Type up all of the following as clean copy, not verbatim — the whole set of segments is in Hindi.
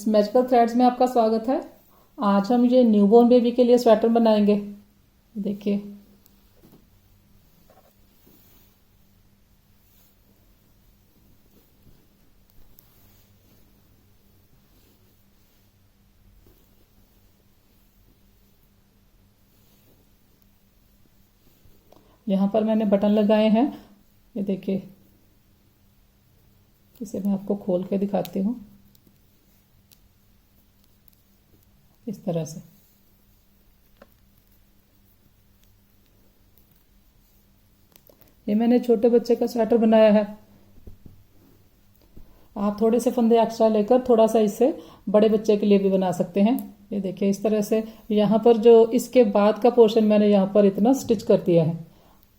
फ्रेंड्स, मैजिकल थ्रेड्स में आपका स्वागत है। आज हम ये न्यूबॉर्न बेबी के लिए स्वेटर बनाएंगे। देखिए, यहाँ पर मैंने बटन लगाए हैं। ये देखिए, इसे मैं आपको खोल के दिखाती हूँ। इस तरह से ये मैंने छोटे बच्चे का स्वेटर बनाया है। आप थोड़े से फंदे एक्स्ट्रा लेकर थोड़ा सा इससे बड़े बच्चे के लिए भी बना सकते हैं। ये देखिए, इस तरह से यहाँ पर जो इसके बाद का पोर्शन मैंने यहाँ पर इतना स्टिच कर दिया है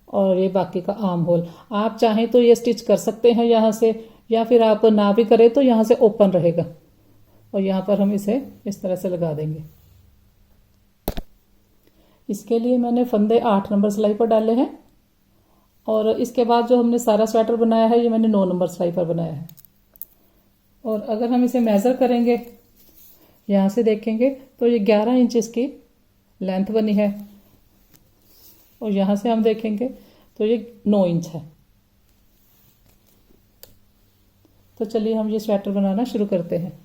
और ये बाकी का आर्म होल। आप चाहें तो ये स्टिच कर सकते हैं यहाँ से, या फिर आप ना भी करें तो यहाँ से ओपन रहेगा और यहाँ पर हम इसे इस तरह से लगा देंगे। इसके लिए मैंने फंदे 8 नंबर सिलाई पर डाले हैं और इसके बाद जो हमने सारा स्वेटर बनाया है ये मैंने 9 नंबर सिलाई पर बनाया है। और अगर हम इसे मेज़र करेंगे, यहाँ से देखेंगे तो ये 11 इंच इसकी लेंथ बनी है और यहाँ से हम देखेंगे तो ये 9 इंच है। तो चलिए हम ये स्वेटर बनाना शुरू करते हैं।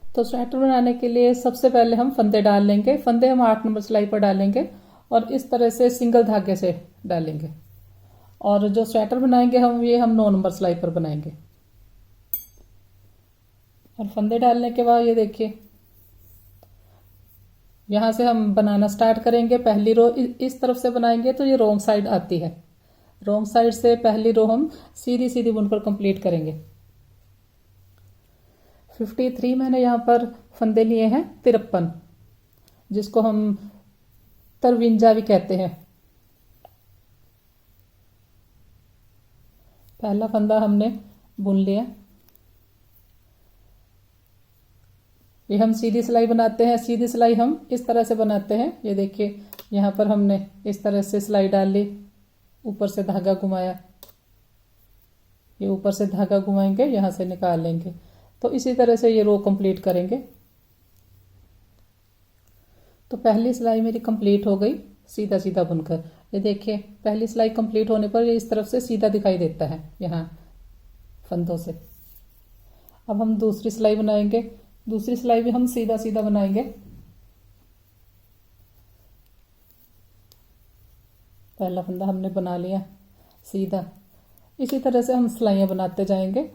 तो स्वेटर बनाने के लिए सबसे पहले हम फंदे डाल लेंगे। फंदे हम 8 नंबर सिलाई पर डालेंगे और इस तरह से सिंगल धागे से डालेंगे। और जो स्वेटर बनाएंगे हम 9 नंबर सिलाई पर बनाएंगे। और फंदे डालने के बाद ये देखिए, यहाँ से हम बनाना स्टार्ट करेंगे। पहली रो इस तरफ से बनाएंगे तो ये रॉन्ग साइड आती है। रॉन्ग साइड से पहली रो हम सीधी सीधी बुनकर कंप्लीट करेंगे। 53 मैंने यहाँ पर फंदे लिए हैं, 53, जिसको हम तरविंजा भी कहते हैं। पहला फंदा हमने बुन लिया। ये हम सीधी सिलाई बनाते हैं। सीधी सिलाई हम इस तरह से बनाते हैं। ये देखिए, यहाँ पर हमने इस तरह से सिलाई डाल ली, ऊपर से धागा घुमाया। ये ऊपर से धागा घुमाएंगे, यहाँ से निकाल लेंगे। तो इसी तरह से ये रो कंप्लीट करेंगे। तो पहली सिलाई मेरी कंप्लीट हो गई सीधा सीधा बुनकर। ये देखिए, पहली सिलाई कंप्लीट होने पर ये इस तरफ से सीधा दिखाई देता है यहाँ फंदों से। अब हम दूसरी सिलाई बनाएंगे। दूसरी सिलाई भी हम सीधा सीधा बनाएंगे। पहला फंदा हमने बना लिया सीधा। इसी तरह से हम सिलाइयाँ बनाते जाएंगे।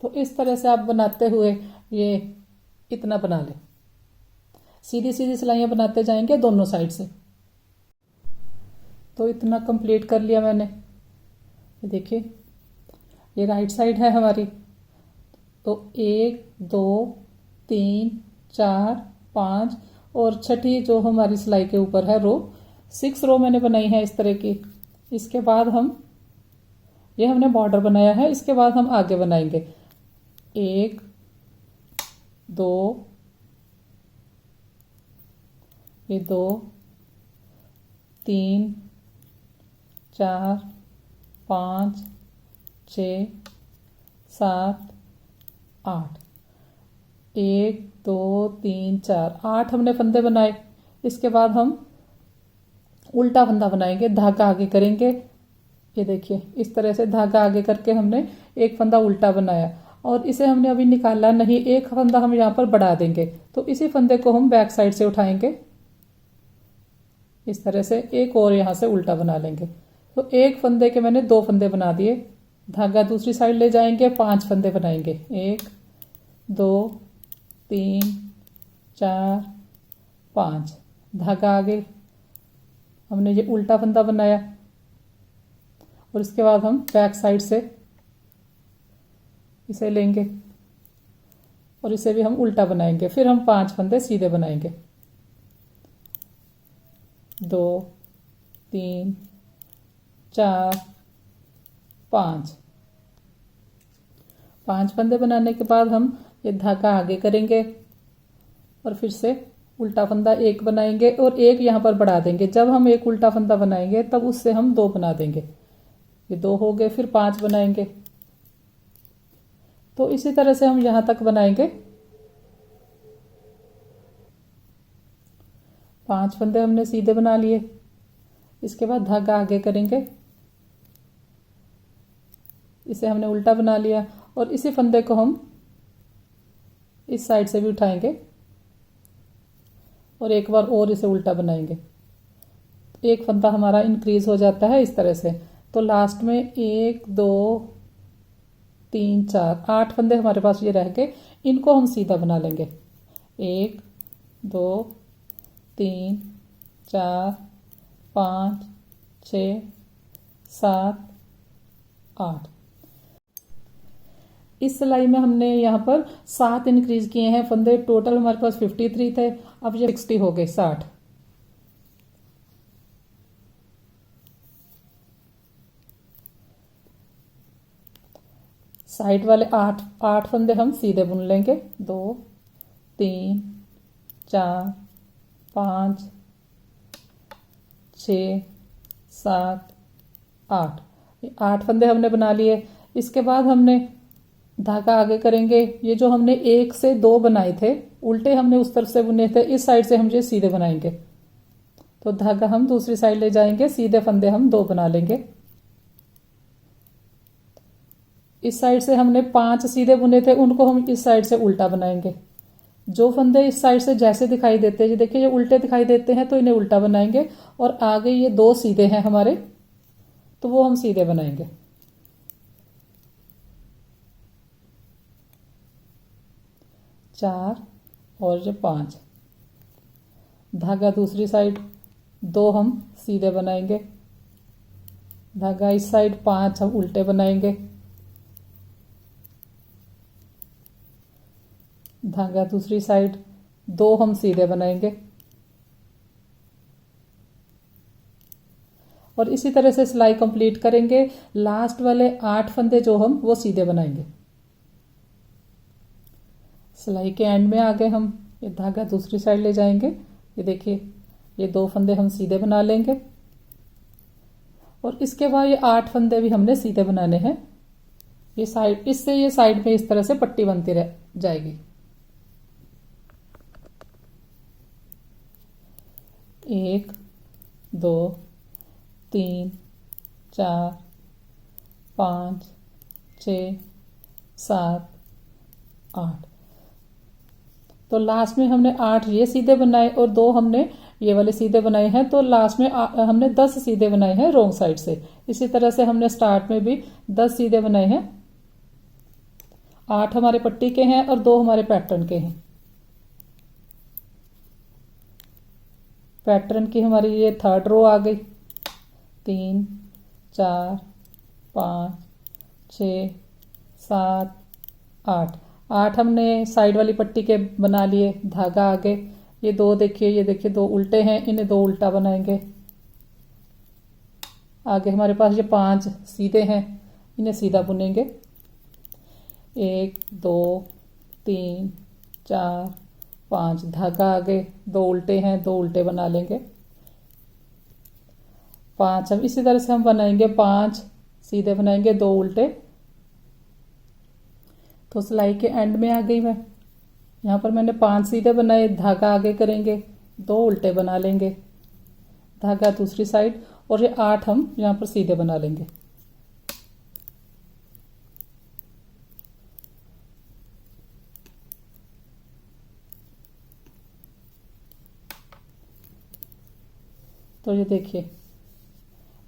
तो इस तरह से आप बनाते हुए ये इतना बना लें। सीधी सीधी सिलाइयाँ बनाते जाएंगे दोनों साइड से। तो इतना कंप्लीट कर लिया मैंने। ये देखिए, ये राइट साइड है हमारी। तो 1 2 3 4 5 और छठी जो हमारी सिलाई के ऊपर है रो, 6 रो मैंने बनाई है इस तरह की। इसके बाद ये हमने बॉर्डर बनाया है। इसके बाद हम आगे बनाएंगे 1 2, ये 2 3 4 5 6 7 8, 1 2 3 4 8 हमने फंदे बनाए। इसके बाद हम उल्टा फंदा बनाएंगे, धागा आगे करेंगे। ये देखिए, इस तरह से धागा आगे करके हमने एक फंदा उल्टा बनाया और इसे हमने अभी निकाला नहीं। एक फंदा हम यहाँ पर बढ़ा देंगे। तो इसी फंदे को हम बैक साइड से उठाएंगे। इस तरह से एक और यहाँ से उल्टा बना लेंगे। तो एक फंदे के मैंने 2 फंदे बना दिए। धागा दूसरी साइड ले जाएंगे, 5 फंदे बनाएंगे। 1 2 3 4 5, धागा आगे हमने ये उल्टा फंदा बनाया और इसके बाद हम बैक साइड से इसे लेंगे और इसे भी हम उल्टा बनाएंगे। फिर हम 5 फंदे सीधे बनाएंगे। 2 3 4 5 फंदे बनाने के बाद हम ये धागा आगे करेंगे और फिर से उल्टा फंदा एक बनाएंगे और एक यहाँ पर बढ़ा देंगे। जब हम एक उल्टा फंदा बनाएंगे तब उससे हम 2 बना देंगे। ये 2 हो गए, फिर 5 बनाएंगे। तो इसी तरह से हम यहाँ तक बनाएंगे। 5 फंदे हमने सीधे बना लिए। इसके बाद धागा आगे करेंगे, इसे हमने उल्टा बना लिया और इसी फंदे को हम इस साइड से भी उठाएंगे और एक बार और इसे उल्टा बनाएंगे। एक फंदा हमारा इंक्रीज हो जाता है इस तरह से। तो लास्ट में 1 2 3 4 8 फंदे हमारे पास ये रह गए, इनको हम सीधा बना लेंगे। 1 2 3 4 5 6 7 8। इस सिलाई में हमने यहाँ पर 7 इंक्रीज किए हैं फंदे। टोटल हमारे पास 53 थे, अब ये 60 हो गए, 60। साइड वाले 8 फंदे हम सीधे बुन लेंगे। 2 3 4 5 6 7 8। 8 फंदे हमने बना लिए। इसके बाद हमने धागा आगे करेंगे। ये जो हमने 1 से 2 बनाए थे उल्टे, हमने उस तरफ से बुने थे, इस साइड से हम ये सीधे बनाएंगे। तो धागा हम दूसरी साइड ले जाएंगे, सीधे फंदे हम 2 बना लेंगे। इस साइड से हमने 5 सीधे बुने थे, उनको हम इस साइड से उल्टा बनाएंगे। जो फंदे इस साइड से जैसे दिखाई देते हैं, ये देखिए ये उल्टे दिखाई देते हैं, तो इन्हें उल्टा बनाएंगे। और आगे ये 2 सीधे हैं हमारे, तो वो हम सीधे बनाएंगे। चार और ये 5। धागा दूसरी साइड 2 हम सीधे बनाएंगे। धागा इस साइड 5 हम उल्टे बनाएंगे। धागा दूसरी साइड 2 हम सीधे बनाएंगे। और इसी तरह से सिलाई कंप्लीट करेंगे। लास्ट वाले 8 फंदे जो हम वो सीधे बनाएंगे। सिलाई के एंड में आ गए हम। ये धागा दूसरी साइड ले जाएंगे। ये देखिए ये 2 फंदे हम सीधे बना लेंगे और इसके बाद ये 8 फंदे भी हमने सीधे बनाने हैं। ये साइड, इससे ये साइड में इस तरह से पट्टी बनती रह जाएगी। 1 2 3 4 5 6 7 8। तो लास्ट में हमने 8 ये सीधे बनाए और 2 हमने ये वाले सीधे बनाए हैं। तो लास्ट में हमने 10 सीधे बनाए हैं रोंग साइड से। इसी तरह से हमने स्टार्ट में भी 10 सीधे बनाए हैं। 8 हमारे पट्टी के हैं और 2 हमारे पैटर्न के हैं। पैटर्न की हमारी ये 3rd रो आ गई। 3 4 5 6 7 8। 8 हमने साइड वाली पट्टी के बना लिए। धागा आगे, ये 2 देखिए, ये देखिए 2 उल्टे हैं, इन्हें 2 उल्टा बनाएंगे। आगे हमारे पास ये 5 सीधे हैं, इन्हें सीधा बुनेंगे। 1 2 3 4 5। धागा आगे, 2 उल्टे हैं, 2 उल्टे बना लेंगे। 5 हम इसी तरह से हम बनाएंगे। 5 सीधे बनाएंगे, 2 उल्टे। तो सिलाई के एंड में आ गई मैं। यहाँ पर मैंने 5 सीधे बनाए। धागा आगे करेंगे, 2 उल्टे बना लेंगे। धागा दूसरी साइड और ये 8 हम यहाँ पर सीधे बना लेंगे। तो ये देखिए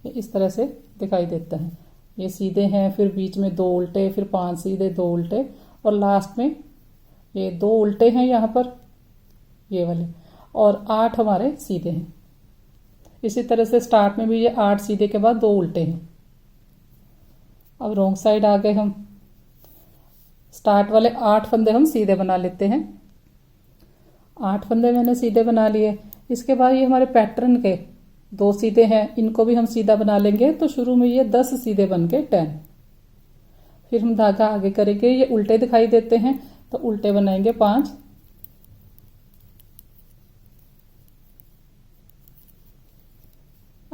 ये इस तरह से दिखाई देता है। ये सीधे हैं, फिर बीच में 2 उल्टे, फिर 5 सीधे, 2 उल्टे और लास्ट में ये 2 उल्टे हैं यहाँ पर ये वाले और 8 हमारे सीधे हैं। इसी तरह से स्टार्ट में भी ये 8 सीधे के बाद 2 उल्टे हैं। अब रोंग साइड आ गए हम। स्टार्ट वाले 8 फंदे हम सीधे बना लेते हैं। 8 फंदे मैंने सीधे बना लिए। इसके बाद ये हमारे पैटर्न के 2 सीधे हैं, इनको भी हम सीधा बना लेंगे। तो शुरू में ये 10 सीधे बन के 10। फिर हम धागा आगे करेंगे। ये उल्टे दिखाई देते हैं तो उल्टे बनाएंगे 5।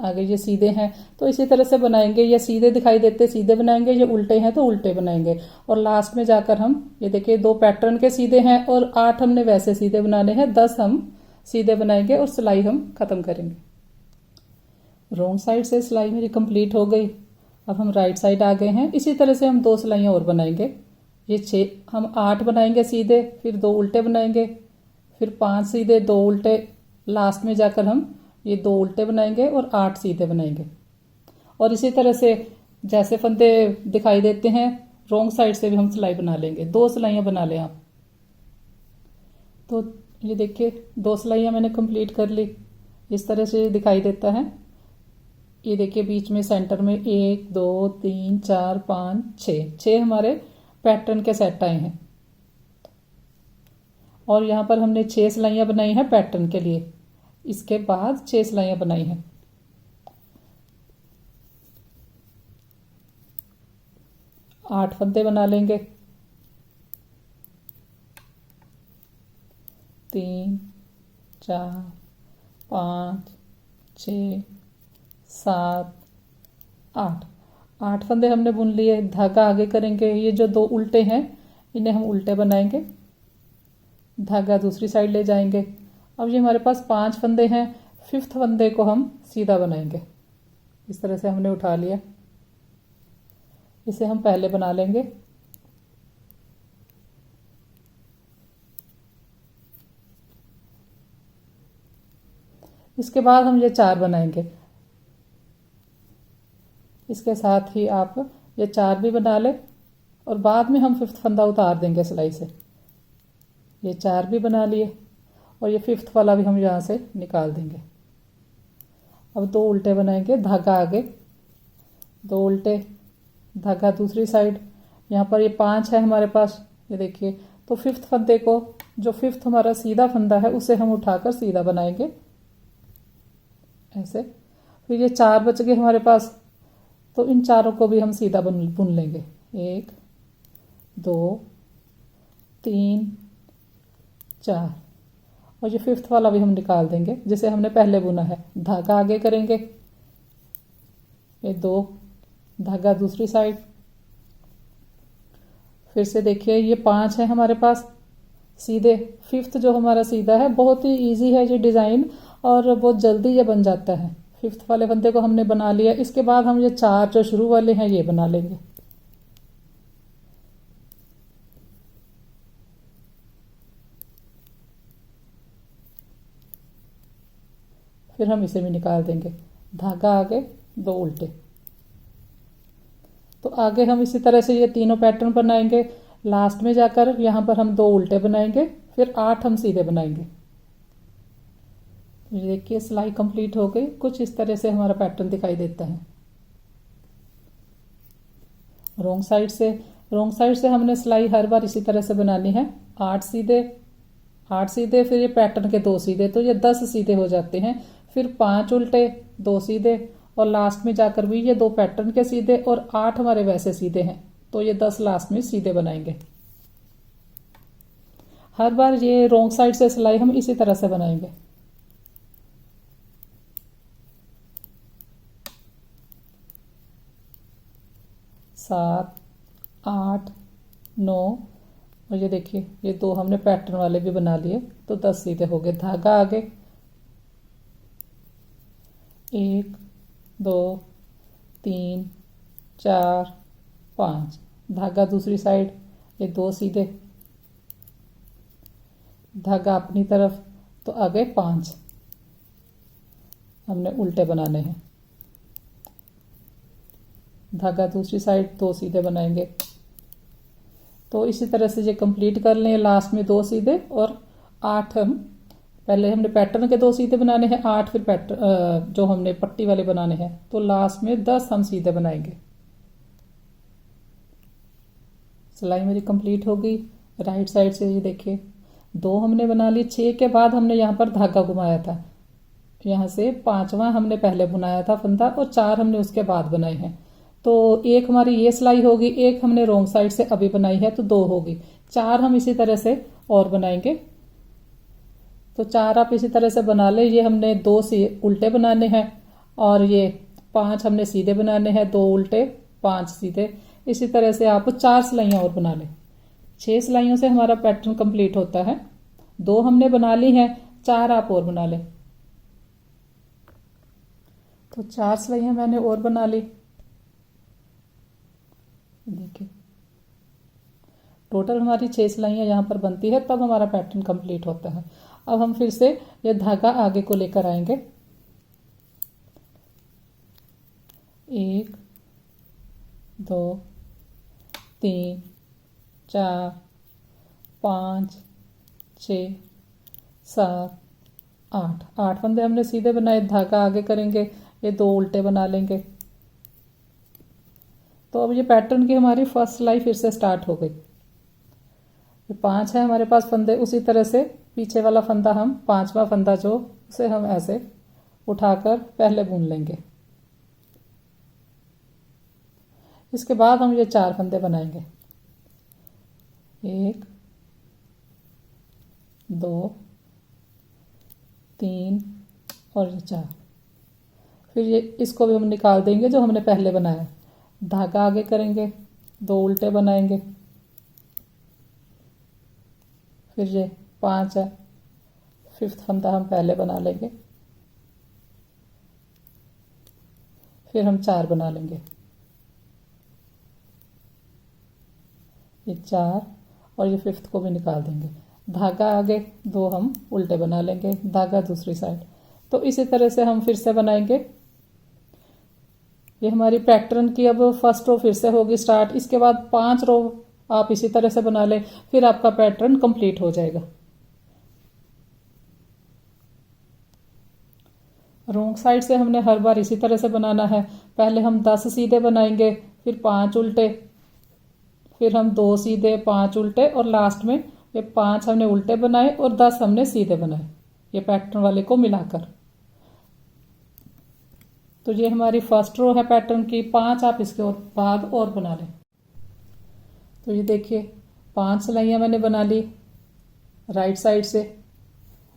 आगे ये सीधे हैं तो इसी तरह से बनाएंगे। ये सीधे दिखाई देते सीधे बनाएंगे, ये उल्टे हैं तो उल्टे बनाएंगे। और लास्ट में जाकर हम ये देखिए 2 पैटर्न के सीधे हैं और 8 हमने वैसे सीधे बनाने हैं, 10 हम सीधे बनाएंगे और सिलाई हम खत्म करेंगे। रॉन्ग साइड से सिलाई मेरी कंप्लीट हो गई। अब हम राइट साइड आ गए हैं। इसी तरह से हम 2 सिलाइयाँ और बनाएंगे। ये 6 हम 8 बनाएंगे सीधे, फिर 2 उल्टे बनाएंगे, फिर 5 सीधे 2 उल्टे, लास्ट में जाकर हम ये 2 उल्टे बनाएंगे और 8 सीधे बनाएंगे। और इसी तरह से जैसे फंदे दिखाई देते हैं रॉन्ग साइड से भी हम सिलाई बना लेंगे। 2 सिलाइयाँ बना लें आप। तो ये देखिए 2 सिलाइयाँ मैंने कंप्लीट कर ली। इस तरह से दिखाई देता है। ये देखिए बीच में सेंटर में 1 2 3 4 5 6 हमारे पैटर्न के सेट आए हैं। और यहाँ पर हमने 6 सिलाइयाँ बनाई हैं पैटर्न के लिए। इसके बाद 6 सिलाइयाँ बनाई हैं। आठ फंदे बना लेंगे। 3 4 5 6 7 8 8 फंदे हमने बुन लिए। धागा आगे करेंगे। ये जो 2 उल्टे हैं इन्हें हम उल्टे बनाएंगे, धागा दूसरी साइड ले जाएंगे। अब ये हमारे पास 5 फंदे हैं। 5th फंदे को हम सीधा बनाएंगे। इस तरह से हमने उठा लिया। इसे हम पहले बना लेंगे। इसके बाद हम ये 4 बनाएंगे। इसके साथ ही आप ये 4 भी बना लें और बाद में हम 5th फंदा उतार देंगे सिलाई से। ये 4 भी बना लिए और ये 5th वाला भी हम यहाँ से निकाल देंगे। अब 2 उल्टे बनाएंगे, धागा आगे, 2 उल्टे, धागा दूसरी साइड। यहाँ पर ये 5 है हमारे पास, ये देखिए। तो 5th फंदे को, जो 5th हमारा सीधा फंदा है, उसे हम उठाकर सीधा बनाएंगे ऐसे। फिर ये 4 बच गए हमारे पास, तो इन चारों को भी हम सीधा बुन लेंगे। 1 2 3 4 और ये 5th वाला भी हम निकाल देंगे जिसे हमने पहले बुना है। धागा आगे करेंगे, ये 2, धागा दूसरी साइड। फिर से देखिए ये 5 है हमारे पास सीधे। 5th जो हमारा सीधा है, बहुत ही इजी है ये डिज़ाइन और बहुत जल्दी ये बन जाता है। 5th वाले फंदे को हमने बना लिया। इसके बाद हम ये 4 जो शुरू वाले हैं ये बना लेंगे। फिर हम इसे भी निकाल देंगे। धागा आगे, 2 उल्टे। तो आगे हम इसी तरह से ये तीनों पैटर्न बनाएंगे। लास्ट में जाकर यहाँ पर हम 2 उल्टे बनाएंगे, फिर 8 हम सीधे बनाएंगे। ये देखिए सिलाई कंप्लीट हो गई। कुछ इस तरह से हमारा पैटर्न दिखाई देता है। रॉन्ग साइड से हमने सिलाई हर बार इसी तरह से बनानी है। 8 सीधे, 8 सीधे, फिर ये पैटर्न के 2 सीधे, तो ये 10 सीधे हो जाते हैं। फिर 5 उल्टे, 2 सीधे और लास्ट में जाकर भी ये 2 पैटर्न के सीधे और 8 हमारे वैसे सीधे हैं, तो ये 10 लास्ट में सीधे बनाएंगे। हर बार ये रॉन्ग साइड से सिलाई हम इसी तरह से बनाएंगे। 7 8 9 और ये देखिए ये 2 हमने पैटर्न वाले भी बना लिए, तो 10 सीधे हो गए। धागा आगे, 1 2 3 4 5, धागा दूसरी साइड, ये 2 सीधे, धागा अपनी तरफ, तो आगे 5 हमने उल्टे बनाने हैं। धागा दूसरी साइड, 2 सीधे बनाएंगे। तो इसी तरह से ये कंप्लीट कर लें। लास्ट में 2 सीधे और 8 हम, पहले हमने पैटर्न के 2 सीधे बनाने हैं, 8 फिर पैटर्न जो हमने पट्टी वाले बनाने हैं, तो लास्ट में 10 हम सीधे बनाएंगे। सिलाई मेरी कंप्लीट हो गई। राइट साइड से ये देखिए 2 हमने बना लिए। 6 के बाद हमने यहाँ पर धागा घुमाया था, यहाँ से 5वां हमने पहले बुनाया था फंदा और 4 हमने उसके बाद बनाए हैं। तो एक हमारी ये सिलाई होगी, एक हमने रॉन्ग साइड से अभी बनाई है, तो 2 होगी। 4 हम इसी तरह से और बनाएंगे। तो 4 आप इसी तरह से बना ले। ये हमने 2 से उल्टे बनाने हैं, और ये 5 हमने सीधे बनाने हैं, 2 उल्टे 5 सीधे। इसी तरह से आप 4 सिलाइयाँ और बना लें। 6 सिलाइयों से हमारा पैटर्न कंप्लीट होता है। 2 हमने बना ली हैं, 4 आप और बना लें। तो 4 सिलाइयाँ मैंने और बना ली। देखिए टोटल हमारी 6 सिलाइयाँ यहाँ पर बनती है, तब हमारा पैटर्न कंप्लीट होता है। अब हम फिर से ये धागा आगे को लेकर आएंगे। 1 2 3 4 5 6 7 8 फंदे हमने सीधे बनाए, धागा आगे करेंगे, ये 2 उल्टे बना लेंगे। तो अब ये पैटर्न की हमारी फर्स्ट सिलाई फिर से स्टार्ट हो गई। ये 5 है हमारे पास फंदे, उसी तरह से पीछे वाला फंदा हम 5वां फंदा जो उसे हम ऐसे उठाकर पहले बुन लेंगे। इसके बाद हम ये 4 फंदे बनाएंगे, 1 2 3 और ये 4। फिर ये इसको भी हम निकाल देंगे जो हमने पहले बनाया। धागा आगे करेंगे, 2 उल्टे बनाएंगे, फिर ये 5 है, 5th फंदा हम पहले बना लेंगे, फिर हम 4 बना लेंगे, ये 4 और ये 5th को भी निकाल देंगे। धागा आगे, 2 हम उल्टे बना लेंगे, धागा दूसरी साइड। तो इसी तरह से हम फिर से बनाएंगे। ये हमारी पैटर्न की अब फर्स्ट रो फिर से होगी स्टार्ट। इसके बाद 5 रो आप इसी तरह से बना लें, फिर आपका पैटर्न कंप्लीट हो जाएगा। रोंग साइड से हमने हर बार इसी तरह से बनाना है। पहले हम 10 सीधे बनाएंगे, फिर 5 उल्टे, फिर हम 2 सीधे 5 उल्टे, और लास्ट में ये 5 हमने उल्टे बनाए और 10 हमने सीधे बनाए, ये पैटर्न वाले को मिलाकर। तो ये हमारी फर्स्ट रो है पैटर्न की। 5 आप इसके बाद और बना लें। तो ये देखिए 5 सिलाइयाँ मैंने बना ली राइट साइड से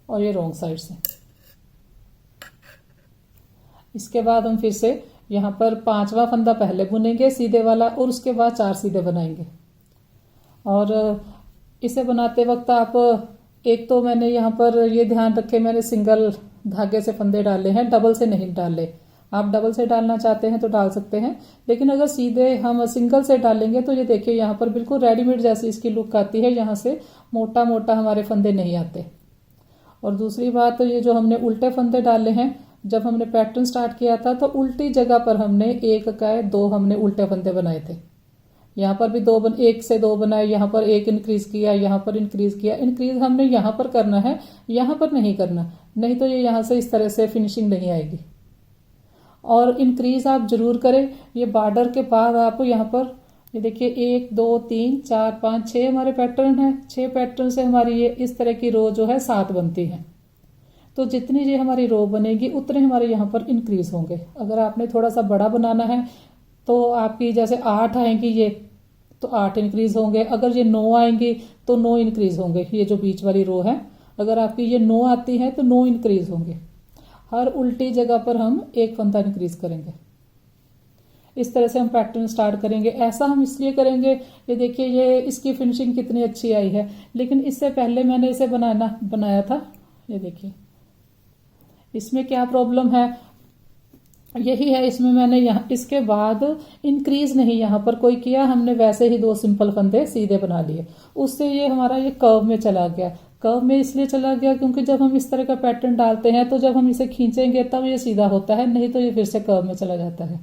और ये रॉन्ग साइड से। इसके बाद हम फिर से यहाँ पर 5वां फंदा पहले बुनेंगे सीधे वाला, और उसके बाद 4 सीधे बनाएंगे। और इसे बनाते वक्त आप एक तो मैंने यहाँ पर ये ध्यान रखे, मैंने सिंगल धागे से फंदे डाले हैं, डबल से नहीं डाले। आप डबल से डालना चाहते हैं तो डाल सकते हैं, लेकिन अगर सीधे हम सिंगल से डालेंगे तो ये देखिए यहाँ पर बिल्कुल रेडीमेड जैसी इसकी लुक आती है, यहाँ से मोटा मोटा हमारे फंदे नहीं आते। और दूसरी बात, ये जो हमने उल्टे फंदे डाले हैं, जब हमने पैटर्न स्टार्ट किया था तो उल्टी जगह पर हमने 1 का 2 हमने उल्टे फंदे बनाए थे। यहाँ पर भी 1 से 2 बनाए, यहाँ पर 1 इंक्रीज किया, यहाँ पर इंक्रीज किया। इंक्रीज हमने यहाँ पर करना है, यहाँ पर नहीं करना, नहीं तो ये यहाँ से इस तरह से फिनिशिंग नहीं आएगी। और इंक्रीज आप जरूर करें। ये बॉर्डर के बाद आप यहाँ पर ये देखिए 1 2 3 4 5 6 हमारे पैटर्न है। 6 पैटर्न से हमारी ये इस तरह की रो जो है 7 बनती है। तो जितनी ये हमारी रो बनेगी उतने हमारे यहाँ पर इंक्रीज होंगे। अगर आपने थोड़ा सा बड़ा बनाना है तो आपकी जैसे 8 आएंगी ये, तो 8 इंक्रीज होंगे। अगर ये 9 आएंगी तो 9 इंक्रीज होंगे। ये जो बीच वाली रो है, अगर आपकी ये 9 आती है तो 9 इंक्रीज होंगे। हर उल्टी जगह पर हम 1 फंदा इंक्रीज करेंगे। इस तरह से हम पैटर्न स्टार्ट करेंगे। ऐसा हम इसलिए करेंगे, ये देखिए ये इसकी फिनिशिंग कितनी अच्छी आई है, लेकिन इससे पहले मैंने इसे बनाया था। ये देखिए इसमें क्या प्रॉब्लम है, यही है इसमें मैंने यहाँ इसके बाद इंक्रीज नहीं यहाँ पर कोई किया, हमने वैसे ही 2 सिंपल फंदे सीधे बना लिए। उससे ये हमारा ये कर्व में चला गया। कर्व में इसलिए चला गया क्योंकि जब हम इस तरह का पैटर्न डालते हैं तो जब हम इसे खींचेंगे तब ये सीधा होता है, नहीं तो ये फिर से कर्व में चला जाता है।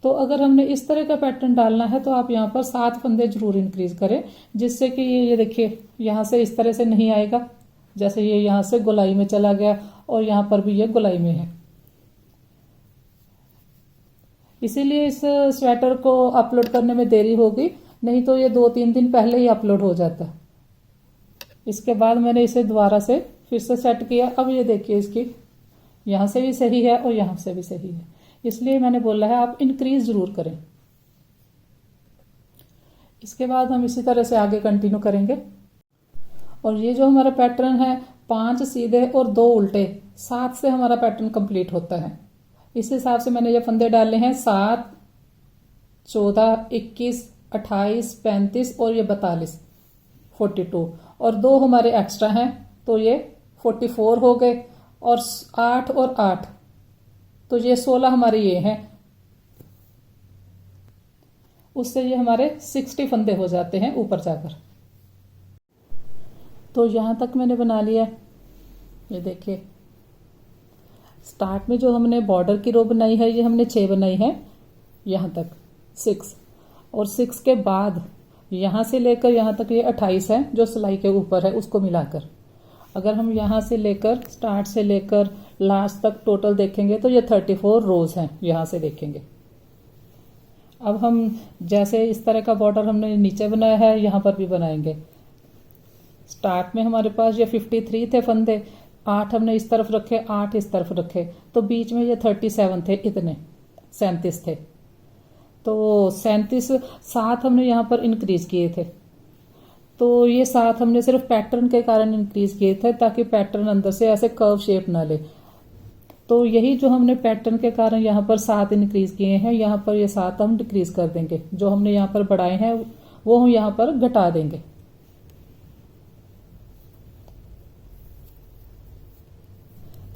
तो अगर हमने इस तरह का पैटर्न डालना है तो आप यहाँ पर 7 फंदे जरूर इंक्रीज करें, जिससे कि ये देखिए यहाँ से इस तरह से नहीं आएगा, जैसे ये यहाँ से गोलाई में चला गया और यहाँ पर भी ये गोलाई में है। इसीलिए इस स्वेटर को अपलोड करने में देरी होगी, नहीं तो ये 2-3 दिन पहले ही अपलोड हो जाता। इसके बाद मैंने इसे दोबारा से फिर से सेट किया। अब ये देखिए इसकी यहाँ से भी सही है और यहाँ से भी सही है, इसलिए मैंने बोला है आप इंक्रीज जरूर करें। इसके बाद हम इसी तरह से आगे कंटिन्यू करेंगे। और ये जो हमारा पैटर्न है 5 सीधे और 2 उल्टे, 7 से हमारा पैटर्न कंप्लीट होता है। इस हिसाब से मैंने ये फंदे डाले हैं 7, 14, 21, 28, 35 और ये 42, 42 और 2 हमारे एक्स्ट्रा हैं तो ये 44 हो गए और 8 और 8 तो ये 16 हमारे ये हैं। उससे ये हमारे 60 फंदे हो जाते हैं ऊपर जाकर। तो यहां तक मैंने बना लिया। ये देखिए स्टार्ट में जो हमने बॉर्डर की रो बनाई है ये हमने 6 बनाई है, यहां तक 6 और 6 के बाद यहां से लेकर यहां तक ये 28 है जो सिलाई के ऊपर है उसको मिलाकर। अगर हम यहां से लेकर स्टार्ट से लेकर लास्ट तक टोटल देखेंगे तो ये 34 रोज हैं। यहां से देखेंगे अब हम जैसे इस तरह का बॉर्डर हमने नीचे बनाया है यहां पर भी बनाएंगे। स्टार्ट में हमारे पास ये 53 थे फंदे, 8 हमने इस तरफ रखे, 8 इस तरफ रखे तो बीच में ये 37 थे, इतने 37 थे। तो 37 7 हमने यहाँ पर इंक्रीज किए थे। तो ये 7 हमने सिर्फ पैटर्न के कारण इंक्रीज किए थे ताकि पैटर्न अंदर से ऐसे कर्व शेप ना ले। तो यही जो हमने पैटर्न के कारण यहाँ पर 7 इंक्रीज किए हैं, यहाँ पर ये 7 हम डिक्रीज कर देंगे। जो हमने यहाँ पर बढ़ाए हैं वो हम यहाँ पर घटा देंगे।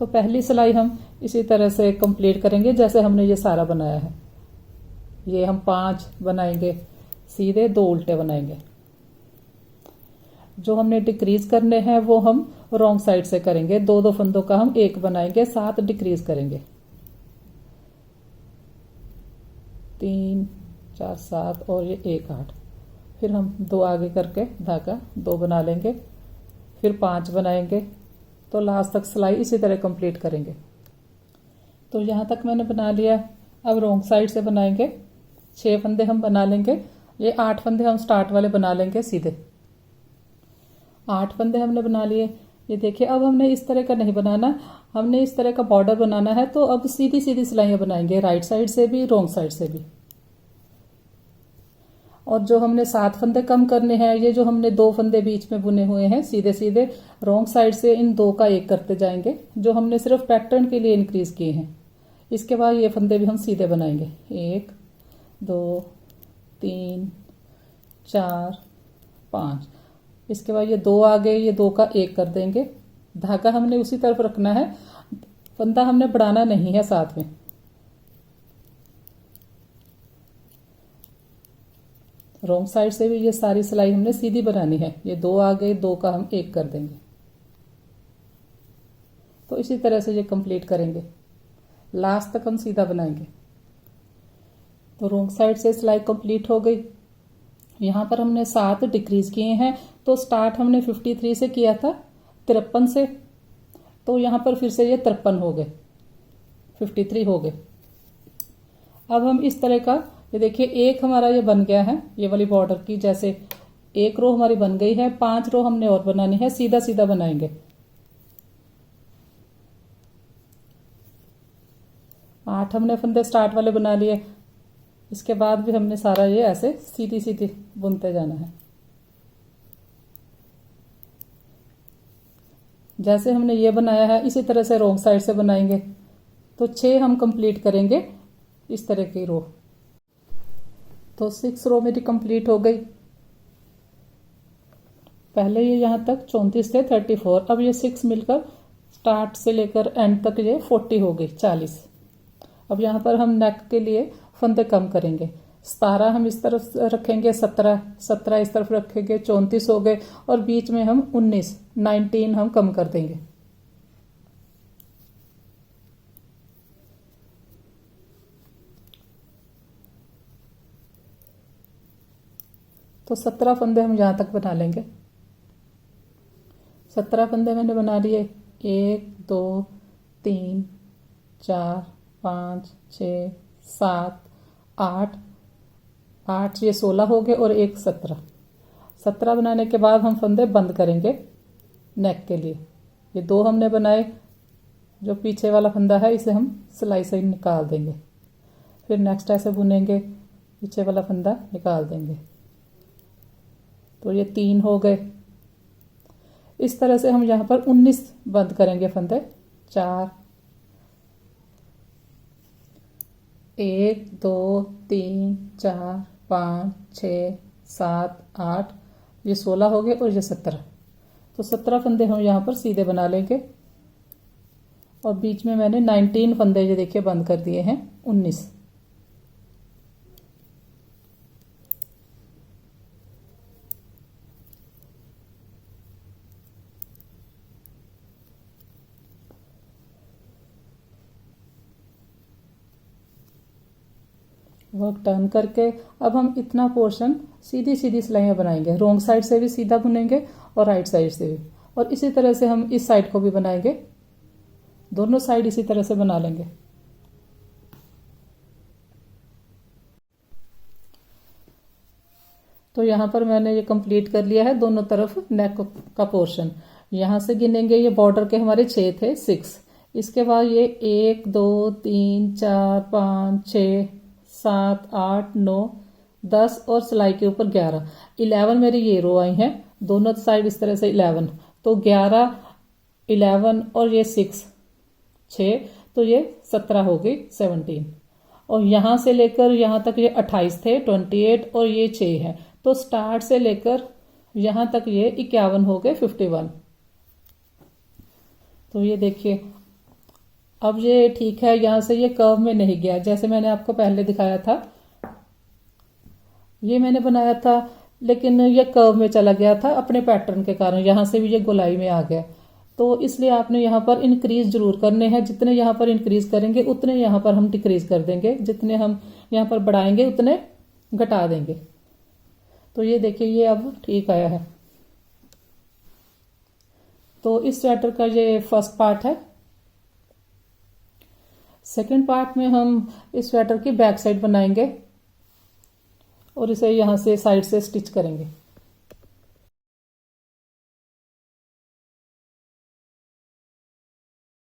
तो पहली सिलाई हम इसी तरह से कंप्लीट करेंगे जैसे हमने ये सारा बनाया है। ये हम 5 बनाएंगे सीधे, 2 उल्टे बनाएंगे। जो हमने डिक्रीज करने हैं वो हम रॉन्ग साइड से करेंगे। 2 फंदों का हम 1 बनाएंगे, 7 डिक्रीज करेंगे। 3, 4, 7 और ये 1, 8। फिर हम 2 आगे करके धागा 2 बना लेंगे, फिर 5 बनाएंगे तो लास्ट तक सिलाई इसी तरह कंप्लीट करेंगे। तो यहाँ तक मैंने बना लिया। अब रॉन्ग साइड से बनाएंगे। 6 फंदे हम बना लेंगे। ये 8 फंदे हम स्टार्ट वाले बना लेंगे सीधे। 8 फंदे हमने बना लिए। ये देखिए अब हमने इस तरह का नहीं बनाना, हमने इस तरह का बॉर्डर बनाना है। तो अब सीधी सीधी सिलाइयां बनाएंगे, राइट साइड से भी रॉन्ग साइड से भी। और जो हमने 7 फंदे कम करने हैं, ये जो हमने 2 फंदे बीच में बुने हुए हैं सीधे सीधे रॉन्ग साइड से, इन 2 का 1 करते जाएंगे जो हमने सिर्फ पैटर्न के लिए इंक्रीज किए हैं। इसके बाद ये फंदे भी हम सीधे बनाएंगे। 1, 2, 3, 4, 5। इसके बाद ये 2 आ गए, ये 2 का 1 कर देंगे। धागा हमने उसी तरफ रखना है, फंदा हमने बढ़ाना नहीं है साथ में। रॉन्ग साइड से भी ये सारी सिलाई हमने सीधी बनानी है। ये 2 आ गए, 2 का हम 1 कर देंगे। तो इसी तरह से ये कंप्लीट करेंगे, लास्ट तक हम सीधा बनाएंगे। तो रॉन्ग साइड से सिलाई कंप्लीट हो गई। यहाँ पर हमने 7 डिक्रीज किए हैं। तो स्टार्ट हमने 53 से किया था, 53 से। तो यहाँ पर फिर से ये 53 हो गए, 53 हो गए। अब हम इस तरह का, ये देखिए एक हमारा ये बन गया है, ये वाली बॉर्डर की जैसे एक रो हमारी बन गई है। 5 रो हमने और बनानी है, सीधा सीधा बनाएंगे। 8 हमने फंदे स्टार्ट वाले बना लिए। इसके बाद भी हमने सारा ये ऐसे सीधी सीधी बुनते जाना है। जैसे हमने ये बनाया है इसी तरह से रॉन्ग साइड से बनाएंगे। तो 6 हम कंप्लीट करेंगे इस तरह की रो। तो 6 रो मेरी कंप्लीट हो गई। पहले ये यहां तक 34 थे, 34। अब ये 6 मिलकर स्टार्ट से लेकर एंड तक ये 40 हो गई, 40। अब यहाँ पर हम नेक के लिए फंदे कम करेंगे। 17 हम इस तरफ रखेंगे, 17 इस तरफ रखेंगे, 34 हो गए। और बीच में हम 19 हम कम कर देंगे। तो 17 फंदे हम यहां तक बना लेंगे। 17 फंदे मैंने बना लिए। 1, 2, 3, 4, 5, 6, 7, 8, 8 ये 16 हो गए और 1 17। 17 बनाने के बाद हम फंदे बंद करेंगे नेक के लिए। ये 2 हमने बनाए, जो पीछे वाला फंदा है इसे हम सिलाई से निकाल देंगे। फिर नेक्स्ट ऐसे बुनेंगे, पीछे वाला फंदा निकाल देंगे। तो ये 3 हो गए। इस तरह से हम यहाँ पर 19 बंद करेंगे फंदे। 4, 1 2 3 4 5 6 7 8, ये 16 हो गए और ये 17। तो 17 फंदे हम यहाँ पर सीधे बना लेंगे और बीच में मैंने 19 फंदे ये देखिए बंद कर दिए हैं। 19। वर्क टर्न करके अब हम इतना पोर्शन सीधी सीधी सिलाइयाँ बनाएंगे। रोंग साइड से भी सीधा बुनेंगे और राइट साइड से भी, और इसी तरह से हम इस साइड को भी बनाएंगे। दोनों साइड इसी तरह से बना लेंगे। तो यहाँ पर मैंने ये कंप्लीट कर लिया है दोनों तरफ नेक का पोर्शन। यहाँ से गिनेंगे, ये बॉर्डर के हमारे 6 थे, 6। इसके बाद ये 1 2 3 4 5 6 7 8 9 10 और सिलाई के ऊपर 11, 11 मेरी ये रो आई हैं दोनों साइड इस तरह से 11। तो 11 11 और ये 6 6, तो ये 17 हो गई, 17। और यहाँ से लेकर यहाँ तक ये 28 थे, 28 और ये 6 है। तो स्टार्ट से लेकर यहाँ तक ये 51 हो गए, 51। तो ये देखिए अब ये ठीक है, यहाँ से ये कर्व में नहीं गया जैसे मैंने आपको पहले दिखाया था। ये मैंने बनाया था लेकिन ये कर्व में चला गया था अपने पैटर्न के कारण, यहाँ से भी ये गोलाई में आ गया। तो इसलिए आपने यहाँ पर इंक्रीज जरूर करने हैं। जितने यहाँ पर इंक्रीज करेंगे उतने यहाँ पर हम डिक्रीज कर देंगे, जितने हम यहाँ पर बढ़ाएंगे उतने घटा देंगे। तो ये देखिए ये अब ठीक आया है। तो इस स्वेटर का ये फर्स्ट पार्ट है। सेकंड पार्ट में हम इस स्वेटर की बैक साइड बनाएंगे और इसे यहाँ से साइड से स्टिच करेंगे।